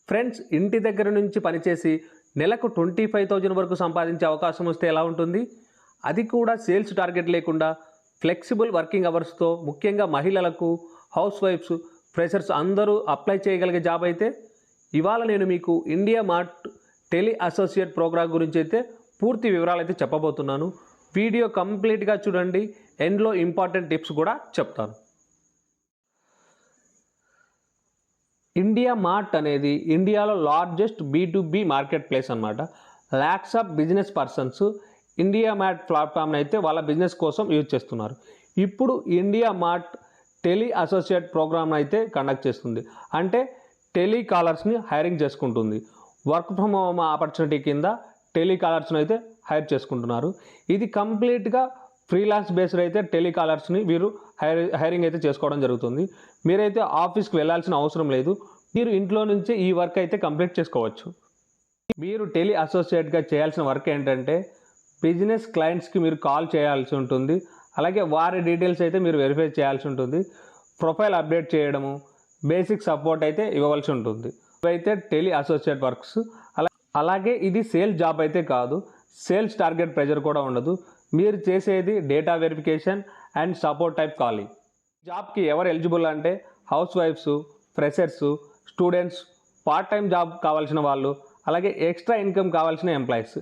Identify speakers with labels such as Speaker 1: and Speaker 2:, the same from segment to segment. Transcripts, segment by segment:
Speaker 1: Friends, ఇంటి దగ్గర నుంచి పనిచేసి నెలకు 25,000 వరకు సంపాదించే అవకాశం వస్తే ఎలా ఉంటుంది? అది కూడా సేల్స్ టార్గెట్ లేకుండా ఫ్లెక్సిబుల్ వర్కింగ్ అవర్స్తో, ముఖ్యంగా మహిళలకు, హౌస్ వైఫ్స్, ఫ్రెషర్స్ అందరూ అప్లై చేయగలిగే జాబ్ అయితే ఇవాళ నేను మీకు India mart tele associate programme గురించి అయితే పూర్తి వివరాలు అయితే చెప్పబోతున్నాను. వీడియో కంప్లీట్గా చూడండి. ఎండ్లో ఇంపార్టెంట్ టిప్స్ కూడా చెప్తాను. ఇండియా మార్ట్ అనేది ఇండియాలో లార్జెస్ట్ B2B మార్కెట్ ప్లేస్ అనమాట. Lakhs of business persons India mart ప్లాట్ఫామ్ని అయితే వాళ్ళ బిజినెస్ కోసం యూజ్ చేస్తున్నారు. ఇప్పుడు India mart tele associate program అయితే కండక్ట్ చేస్తుంది. అంటే టెలికాలర్స్ని హైరింగ్ చేసుకుంటుంది. వర్క్ ఫ్రమ్ హోమ్ ఆపర్చునిటీ కింద టెలికాలర్స్ని అయితే హైర్ చేసుకుంటున్నారు. ఇది కంప్లీట్గా ఫ్రీలాన్స్ బేస్డ్ అయితే టెలికాలర్స్ని వీరు హైరింగ్ అయితే చేసుకోవడం జరుగుతుంది. మీరైతే ఆఫీస్కి వెళ్ళాల్సిన అవసరం లేదు. మీరు ఇంట్లో నుంచే ఈ వర్క్ అయితే కంప్లీట్ చేసుకోవచ్చు. మీరు టెలి అసోసియేట్గా చేయాల్సిన వర్క్ ఏంటంటే బిజినెస్ క్లయింట్స్కి మీరు కాల్ చేయాల్సి ఉంటుంది. అలాగే వారి డీటెయిల్స్ అయితే మీరు వెరిఫై చేయాల్సి ఉంటుంది. ప్రొఫైల్ అప్డేట్ చేయడము, బేసిక్ సపోర్ట్ అయితే ఇవ్వవలసి ఉంటుంది. ఇవైతే టెలి అసోసియేట్ వర్క్స్. అలాగే ఇది సేల్స్ జాబ్ అయితే కాదు. సేల్స్ టార్గెట్ ప్రెజర్ కూడా ఉండదు. మీరు చేసేది data verification and support type calling. జాబ్కి ఎవరు ఎలిజిబుల్ అంటే house wives, freshers, students, part time job కావాల్సిన వాళ్ళు, అలాగే ఎక్స్ట్రా ఇన్కమ్ కావాల్సిన ఎంప్లాయీస్.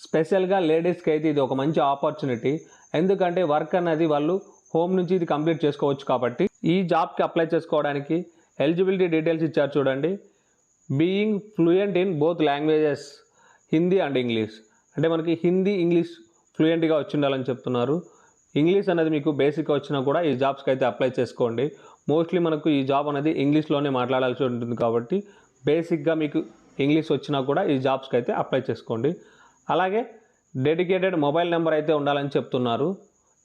Speaker 1: స్పెషల్గా లేడీస్కి అయితే ఇది ఒక మంచి ఆపర్చునిటీ. ఎందుకంటే వర్క్ అన్నది వాళ్ళు హోమ్ నుంచి ఇది కంప్లీట్ చేసుకోవచ్చు. కాబట్టి ఈ జాబ్కి అప్లై చేసుకోవడానికి ఎలిజిబిలిటీ డీటెయిల్స్ ఇచ్చారు చూడండి. Being fluent in both languages, Hindi and English. అంటే మనకి హిందీ, ఇంగ్లీష్ ఫ్లూయెంట్గా వచ్చి ఉండాలని చెప్తున్నారు. ఇంగ్లీష్ అనేది మీకు బేసిక్గా వచ్చినా కూడా ఈ జాబ్స్కి అయితే అప్లై చేసుకోండి. మోస్ట్లీ మనకు ఈ జాబ్ అనేది ఇంగ్లీష్లోనే మాట్లాడాల్సి ఉంటుంది. కాబట్టి బేసిక్గా మీకు ఇంగ్లీష్ వచ్చినా కూడా ఈ జాబ్స్కి అయితే అప్లై చేసుకోండి. అలాగే డెడికేటెడ్ మొబైల్ నెంబర్ అయితే ఉండాలని చెప్తున్నారు.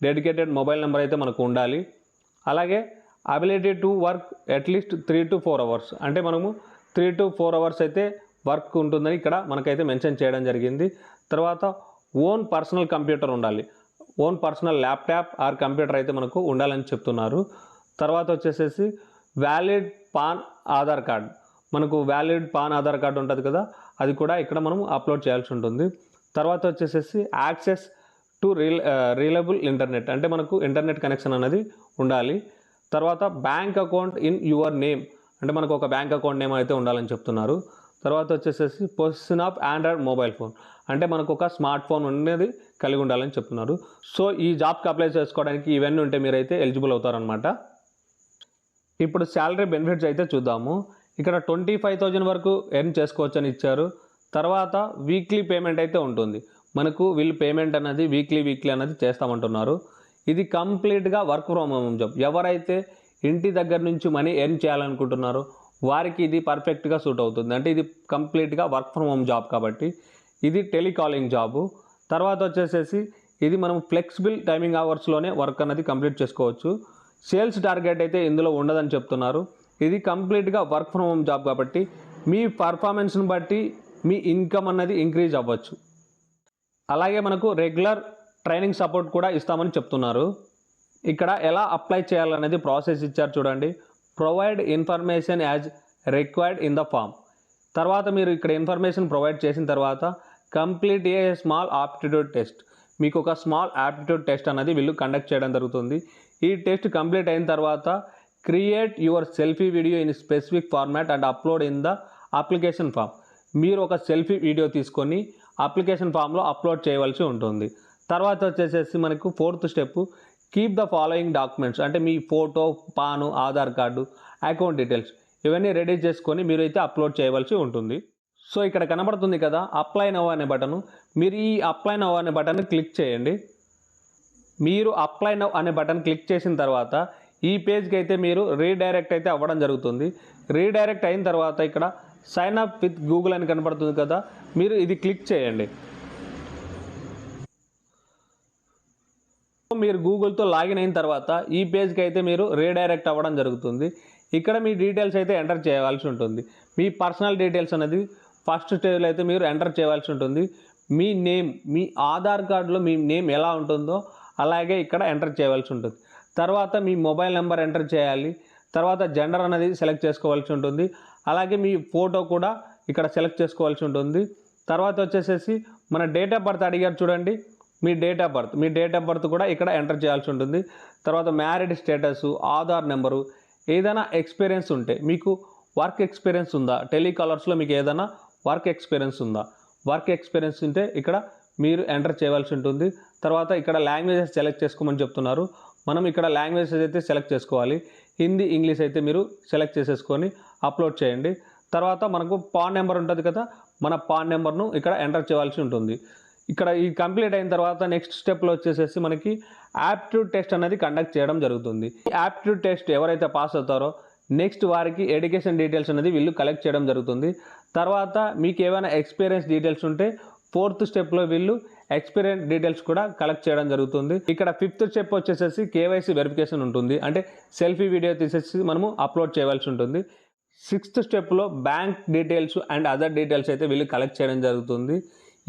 Speaker 1: డెడికేటెడ్ మొబైల్ నెంబర్ అయితే మనకు ఉండాలి. అలాగే ability to work at least 3 to 4 hours. అంటే మనము 3 to 4 hours అయితే వర్క్ ఉంటుందని ఇక్కడ మనకైతే మెన్షన్ చేయడం జరిగింది. తర్వాత ఓన్ పర్సనల్ కంప్యూటర్ ఉండాలి. Own personal laptop or computer అయితే మనకు ఉండాలని చెప్తున్నారు. తర్వాత వచ్చేసేసి వ్యాలిడ్ పాన్ ఆధార్ కార్డ్. మనకు వ్యాలిడ్ పాన్ ఆధార్ కార్డు ఉంటుంది కదా, అది కూడా ఇక్కడ మనం అప్లోడ్ చేయాల్సి ఉంటుంది. తర్వాత వచ్చేసేసి యాక్సెస్ టు రిలయబుల్ ఇంటర్నెట్. అంటే మనకు ఇంటర్నెట్ కనెక్షన్ అనేది ఉండాలి. తర్వాత bank account in your name. అంటే మనకు ఒక బ్యాంక్ అకౌంట్ నేమ్ అయితే ఉండాలని చెప్తున్నారు. తర్వాత వచ్చేసేసి position of Android mobile phone. అంటే మనకు ఒక స్మార్ట్ ఫోన్ అనేది కలిగి ఉండాలని చెప్తున్నారు. సో ఈ జాబ్కి అప్లై చేసుకోవడానికి ఇవన్నీ ఉంటే మీరైతే ఎలిజిబుల్ అవుతారనమాట. ఇప్పుడు శాలరీ బెనిఫిట్స్ అయితే చూద్దాము. ఇక్కడ 25,000 వరకు ఎర్న్ చేసుకోవచ్చు అని ఇచ్చారు. తర్వాత వీక్లీ పేమెంట్ అయితే ఉంటుంది. మనకు వీళ్ళు పేమెంట్ అనేది వీక్లీ అనేది చేస్తామంటున్నారు. ఇది కంప్లీట్గా వర్క్ ఫ్రమ్ హోమ్ జాబ్. ఎవరైతే ఇంటి దగ్గర నుంచి మనీ ఎర్న్ చేయాలనుకుంటున్నారో వారికి ఇది పర్ఫెక్ట్గా సూట్ అవుతుంది. అంటే ఇది కంప్లీట్గా వర్క్ ఫ్రమ్ హోమ్ జాబ్ కాబట్టి ఇది టెలికాలింగ్ జాబు. తర్వాత వచ్చేసేసి ఇది మనం ఫ్లెక్సిబుల్ టైమింగ్ అవర్స్లోనే వర్క్ అనేది కంప్లీట్ చేసుకోవచ్చు. సేల్స్ టార్గెట్ అయితే ఇందులో ఉండదని చెప్తున్నారు. ఇది కంప్లీట్గా వర్క్ ఫ్రమ్ హోమ్ జాబ్ కాబట్టి మీ పర్ఫార్మెన్స్ని బట్టి మీ ఇన్కమ్ అన్నది ఇంక్రీజ్ అవ్వచ్చు. అలాగే మనకు రెగ్యులర్ ట్రైనింగ్ సపోర్ట్ కూడా ఇస్తామని చెప్తున్నారు. ఇక్కడ ఎలా అప్లై చేయాలనేది ప్రాసెస్ ఇచ్చారు చూడండి. Provide information as required in the form. తర్వాత మీరు ఇక్కడ ఇన్ఫర్మేషన్ ప్రొవైడ్ చేసిన తర్వాత complete a small aptitude test. మీకు ఒక స్మాల్ ఆప్టిట్యూడ్ టెస్ట్ అనేది వీళ్ళు కండక్ట్ చేయడం జరుగుతుంది. ఈ టెస్ట్ కంప్లీట్ అయిన తర్వాత create your selfie video in specific format and upload in the application form. మీరు ఒక సెల్ఫీ వీడియో తీసుకొని అప్లికేషన్ ఫామ్లో అప్లోడ్ చేయవలసి ఉంటుంది. తర్వాత వచ్చేసేసి మనకు 4th step keep the following documents. అంటే మీ photo, PAN, Aadhaar card, account details ఇవన్నీ రెడీ చేసుకొని మీరు అయితే అప్లోడ్ చేయవలసి ఉంటుంది. సో ఇక్కడ కనబడుతుంది కదా అప్లై నౌ అనే బటను. మీరు ఈ అప్లై నౌ అనే బటన్ క్లిక్ చేయండి. మీరు అప్లై నౌ అనే బటన్ క్లిక్ చేసిన తర్వాత ఈ పేజ్కి అయితే మీరు రీడైరెక్ట్ అయితే అవ్వడం జరుగుతుంది. రీడైరెక్ట్ అయిన తర్వాత ఇక్కడ సైన్ అప్ విత్ గూగుల్ అని కనబడుతుంది కదా, మీరు ఇది క్లిక్ చేయండి. మీరు గూగుల్తో లాగిన్ అయిన తర్వాత ఈ పేజ్కి అయితే మీరు రీడైరెక్ట్ అవ్వడం జరుగుతుంది. ఇక్కడ మీ డీటెయిల్స్ అయితే ఎంటర్ చేయవలసి ఉంటుంది. మీ పర్సనల్ డీటెయిల్స్ అనేది ఫస్ట్ స్టేజ్లో అయితే మీరు ఎంటర్ చేయవలసి ఉంటుంది. మీ నేమ్, మీ ఆధార్ కార్డులో మీ నేమ్ ఎలా ఉంటుందో అలాగే ఇక్కడ ఎంటర్ చేయవలసి ఉంటుంది. తర్వాత మీ మొబైల్ నెంబర్ ఎంటర్ చేయాలి. తర్వాత జెండర్ అనేది సెలెక్ట్ చేసుకోవాల్సి ఉంటుంది. అలాగే మీ ఫోటో కూడా ఇక్కడ సెలెక్ట్ చేసుకోవాల్సి ఉంటుంది. తర్వాత వచ్చేసేసి మన డేట్ ఆఫ్ బర్త్ అడిగారు చూడండి, మీ డేట్ ఆఫ్ బర్త్ కూడా ఇక్కడ ఎంటర్ చేయాల్సి ఉంటుంది. తర్వాత మ్యారీడ్ స్టేటస్, ఆధార్ నెంబరు, ఏదైనా ఎక్స్పీరియన్స్ ఉంటే మీకు వర్క్ ఎక్స్పీరియన్స్ ఉందా, టెలికాలర్స్లో మీకు ఏదైనా వర్క్ ఎక్స్పీరియన్స్ ఉందా, వర్క్ ఎక్స్పీరియన్స్ ఉంటే ఇక్కడ మీరు ఎంటర్ చేయవలసి ఉంటుంది. తర్వాత ఇక్కడ లాంగ్వేజెస్ సెలెక్ట్ చేసుకోమని చెప్తున్నారు. మనం ఇక్కడ లాంగ్వేజెస్ అయితే సెలెక్ట్ చేసుకోవాలి. హిందీ, ఇంగ్లీష్ అయితే మీరు సెలెక్ట్ చేసేసుకొని అప్లోడ్ చేయండి. తర్వాత మనకు పాన్ నెంబర్ ఉంటుంది కదా, మన పాన్ నెంబర్ను ఇక్కడ ఎంటర్ చేయాల్సి ఉంటుంది. ఇక్కడ ఈ కంప్లీట్ అయిన తర్వాత నెక్స్ట్ స్టెప్లో వచ్చేసేసి మనకి యాప్టిట్యూడ్ టెస్ట్ అనేది కండక్ట్ చేయడం జరుగుతుంది. ఈ యాప్టిట్యూడ్ టెస్ట్ ఎవరైతే పాస్ అవుతారో నెక్స్ట్ వారికి ఎడ్యుకేషన్ డీటెయిల్స్ అనేది వీళ్ళు కలెక్ట్ చేయడం జరుగుతుంది. తర్వాత మీకు ఏమైనా ఎక్స్పీరియన్స్ డీటెయిల్స్ ఉంటే 4th స్టెప్లో వీళ్ళు ఎక్స్పీరియన్స్ డీటెయిల్స్ కూడా కలెక్ట్ చేయడం జరుగుతుంది. ఇక్కడ 5th స్టెప్ వచ్చేసేసి కేవైసీ వెరిఫికేషన్ ఉంటుంది. అంటే సెల్ఫీ వీడియో తీసేసి మనము అప్లోడ్ చేయవలసి ఉంటుంది. 6th స్టెప్లో bank details and other details అయితే వీళ్ళు కలెక్ట్ చేయడం జరుగుతుంది.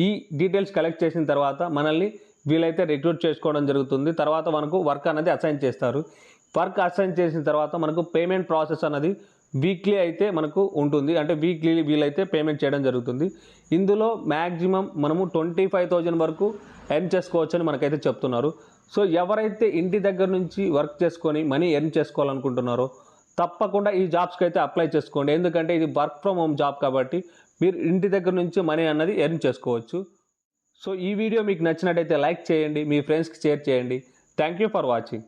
Speaker 1: ఈ డీటెయిల్స్ కలెక్ట్ చేసిన తర్వాత మనల్ని వీళ్ళైతే రిక్రూట్ చేసుకోవడం జరుగుతుంది. తర్వాత మనకు వర్క్ అనేది అసైన్ చేస్తారు. వర్క్ అసైన్ చేసిన తర్వాత మనకు పేమెంట్ ప్రాసెస్ అనేది వీక్లీ అయితే మనకు ఉంటుంది. అంటే వీక్లీ వీళ్ళైతే పేమెంట్ చేయడం జరుగుతుంది. ఇందులో మ్యాక్సిమం మనము 25,000 వరకు ఎర్న్ చేసుకోవచ్చని మనకైతే చెప్తున్నారు. సో ఎవరైతే ఇంటి దగ్గర నుంచి వర్క్ చేసుకొని మనీ ఎర్న్ చేసుకోవాలనుకుంటున్నారో తప్పకుండా ఈ జాబ్స్కి అయితే అప్లై చేసుకోండి. ఎందుకంటే ఇది వర్క్ ఫ్రమ్ హోమ్ జాబ్ కాబట్టి మీరు ఇంటి దగ్గర నుంచి మనీ అన్నది ఎర్న్ చేసుకోవచ్చు. సో ఈ వీడియో మీకు నచ్చినట్టయితే లైక్ చేయండి, మీ ఫ్రెండ్స్కి షేర్ చేయండి. Thank you for watching.